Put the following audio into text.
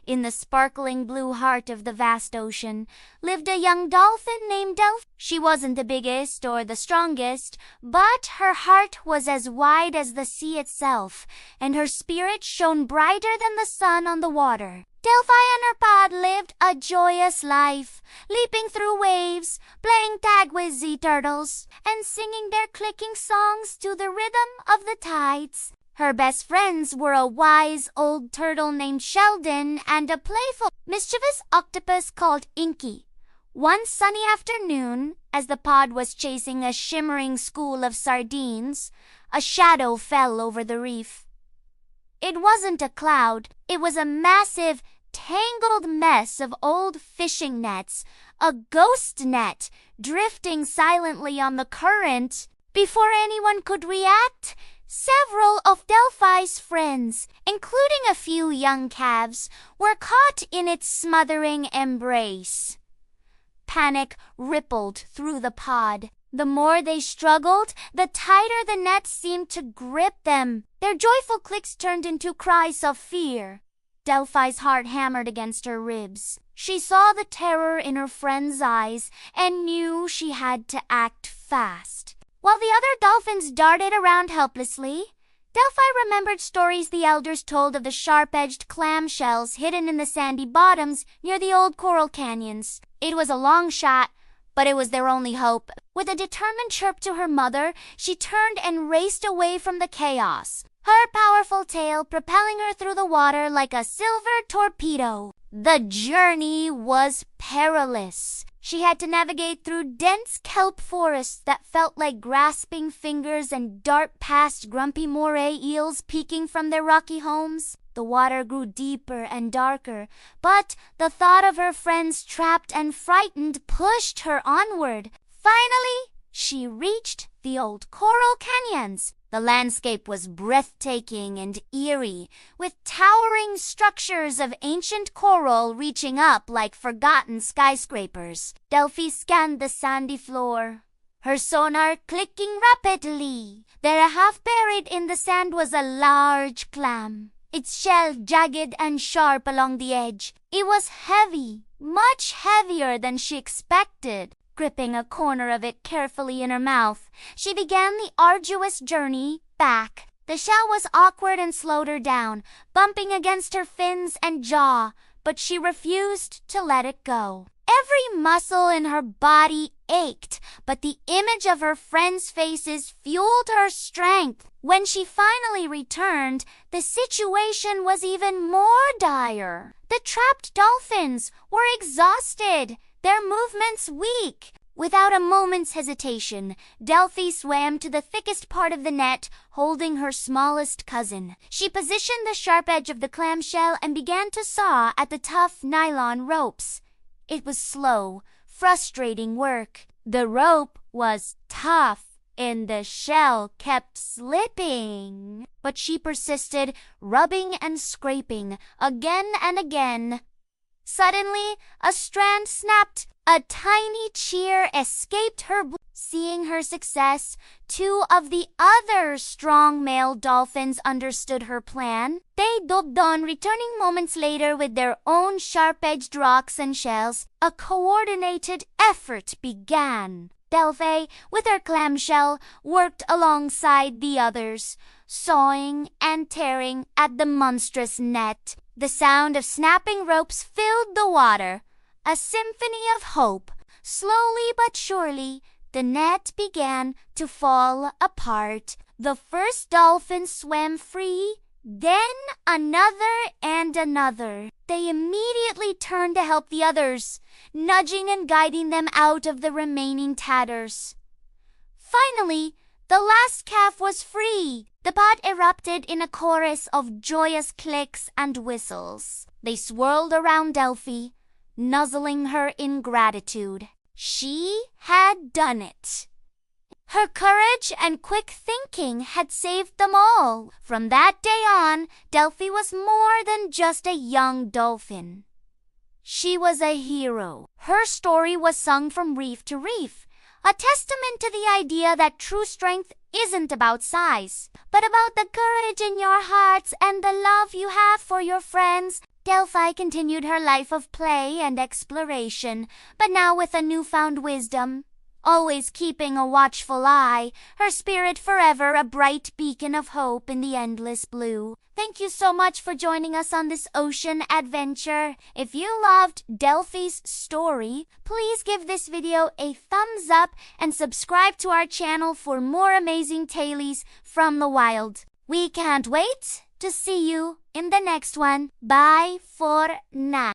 In the sparkling blue heart of the vast ocean lived a young dolphin named Dolphin. She wasn't the biggest or the strongest, but her heart was as wide as the sea itself, and her spirit shone brighter than the sun on the water. Delphi and her pod lived a joyous life, leaping through waves, playing tag with sea turtles, and singing their clicking songs to the rhythm of the tides. Her best friends were a wise old turtle named Sheldon and a playful, mischievous octopus called Inky. One sunny afternoon, as the pod was chasing a shimmering school of sardines, a shadow fell over the reef. It wasn't a cloud, it was a massive, tangled mess of old fishing nets, a ghost net, drifting silently on the current. Before anyone could react, several of Delphi's friends, including a few young calves, were caught in its smothering embrace. Panic rippled through the pod. The more they struggled, the tighter the net seemed to grip them. Their joyful clicks turned into cries of fear. Delphi's heart hammered against her ribs. She saw the terror in her friend's eyes and knew she had to act fast. While the other dolphins darted around helplessly, Delphi remembered stories the elders told of the sharp-edged clamshells hidden in the sandy bottoms near the old coral canyons. It was a long shot, but it was their only hope. With a determined chirp to her mother, she turned and raced away from the chaos, her powerful tail propelling her through the water like a silver torpedo. The journey was perilous. She had to navigate through dense kelp forests that felt like grasping fingers and dart past grumpy moray eels peeking from their rocky homes. The water grew deeper and darker, but the thought of her friends trapped and frightened pushed her onward. Finally, she reached the old coral canyons. The landscape was breathtaking and eerie, with towering structures of ancient coral reaching up like forgotten skyscrapers. Delphi scanned the sandy floor, her sonar clicking rapidly. There, half buried in the sand, was a large clam, its shell jagged and sharp along the edge. It was heavy, much heavier than she expected. Gripping a corner of it carefully in her mouth, she began the arduous journey back. The shell was awkward and slowed her down, bumping against her fins and jaw, but she refused to let it go. Every muscle in her body ached, but the image of her friends' faces fueled her strength. When she finally returned, the situation was even more dire. The trapped dolphins were exhausted, their movements weak. Without a moment's hesitation, Delphi swam to the thickest part of the net, holding her smallest cousin. She positioned the sharp edge of the clamshell and began to saw at the tough nylon ropes. It was slow, frustrating work. The rope was tough, and the shell kept slipping. But she persisted, rubbing and scraping, again and again. Suddenly, a strand snapped. A tiny cheer escaped her. Seeing her success, two of the other strong male dolphins understood her plan. They dove on, returning moments later with their own sharp-edged rocks and shells. A coordinated effort began. Delphi, with her clamshell, worked alongside the others, sawing and tearing at the monstrous net. The sound of snapping ropes filled the water, a symphony of hope. Slowly but surely, the net began to fall apart. The first dolphin swam free, then another and another. They immediately turned to help the others, nudging and guiding them out of the remaining tatters. Finally, the last calf was free. The pod erupted in a chorus of joyous clicks and whistles. They swirled around Delphi, nuzzling her in gratitude. She had done it. Her courage and quick thinking had saved them all. From that day on, Delphi was more than just a young dolphin. She was a hero. Her story was sung from reef to reef, a testament to the idea that true strength isn't about size, but about the courage in your hearts and the love you have for your friends. Delphi continued her life of play and exploration, but now with a newfound wisdom. Always keeping a watchful eye, her spirit forever a bright beacon of hope in the endless blue. Thank you so much for joining us on this ocean adventure. If you loved Delphi's story, please give this video a thumbs up and subscribe to our channel for more amazing tales from the wild. We can't wait to see you in the next one. Bye for now.